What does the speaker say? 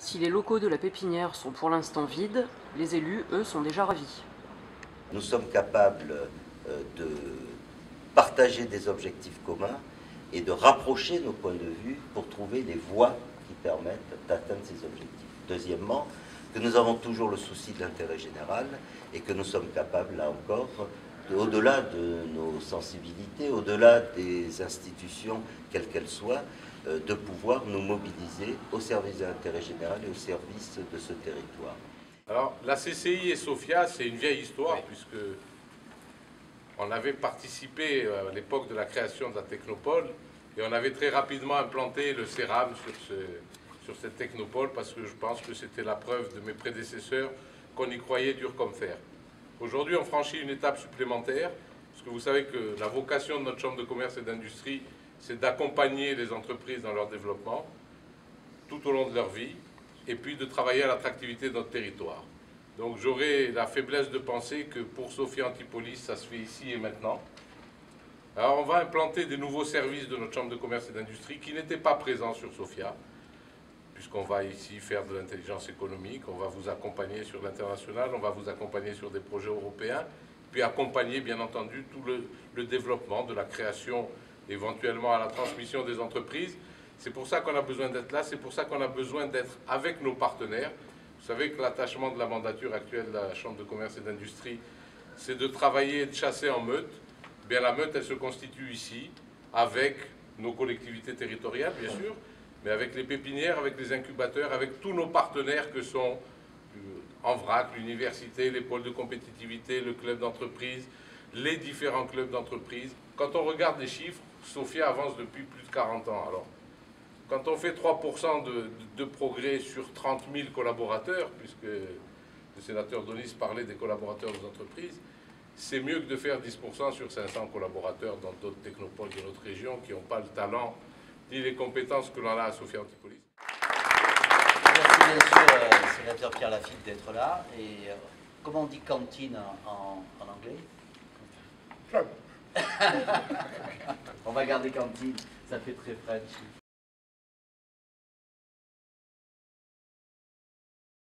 Si les locaux de la pépinière sont pour l'instant vides, les élus, eux, sont déjà ravis. Nous sommes capables de partager des objectifs communs et de rapprocher nos points de vue pour trouver les voies qui permettent d'atteindre ces objectifs. Deuxièmement, que nous avons toujours le souci de l'intérêt général et que nous sommes capables, là encore, au-delà de nos sensibilités, au-delà des institutions, quelles qu'elles soient, de pouvoir nous mobiliser au service de l'intérêt général et au service de ce territoire. Alors, la CCI et Sofia, c'est une vieille histoire, puisque on avait participé à l'époque de la création de la technopole et on avait très rapidement implanté le CERAM sur cette technopole parce que je pense que c'était la preuve de mes prédécesseurs qu'on y croyait dur comme fer. Aujourd'hui, on franchit une étape supplémentaire, parce que vous savez que la vocation de notre Chambre de commerce et d'industrie, c'est d'accompagner les entreprises dans leur développement tout au long de leur vie, et puis de travailler à l'attractivité de notre territoire. Donc j'aurais la faiblesse de penser que pour Sofia Antipolis, ça se fait ici et maintenant. Alors on va implanter des nouveaux services de notre Chambre de commerce et d'industrie qui n'étaient pas présents sur Sofia, puisqu'on va ici faire de l'intelligence économique, on va vous accompagner sur l'international, on va vous accompagner sur des projets européens, puis accompagner bien entendu tout le développement de la création, éventuellement à la transmission des entreprises. C'est pour ça qu'on a besoin d'être là, c'est pour ça qu'on a besoin d'être avec nos partenaires. Vous savez que l'attachement de la mandature actuelle de la Chambre de commerce et d'industrie, c'est de travailler et de chasser en meute. Eh bien, la meute, elle se constitue ici, avec nos collectivités territoriales, bien sûr, mais avec les pépinières, avec les incubateurs, avec tous nos partenaires que sont Envrac, l'université, les pôles de compétitivité, le club d'entreprise, les différents clubs d'entreprise. Quand on regarde les chiffres, Sofia avance depuis plus de 40 ans. Alors, quand on fait 3% de progrès sur 30 000 collaborateurs, puisque le sénateur Donis parlait des collaborateurs des entreprises, c'est mieux que de faire 10% sur 500 collaborateurs dans d'autres technopoles de notre région qui n'ont pas le talent ni les compétences que l'on a à Sofia Antipolis. Merci bien sûr, sénateur Pierre Lafitte, d'être là. Et comment on dit cantine en anglais? On va garder cantine, ça fait très French.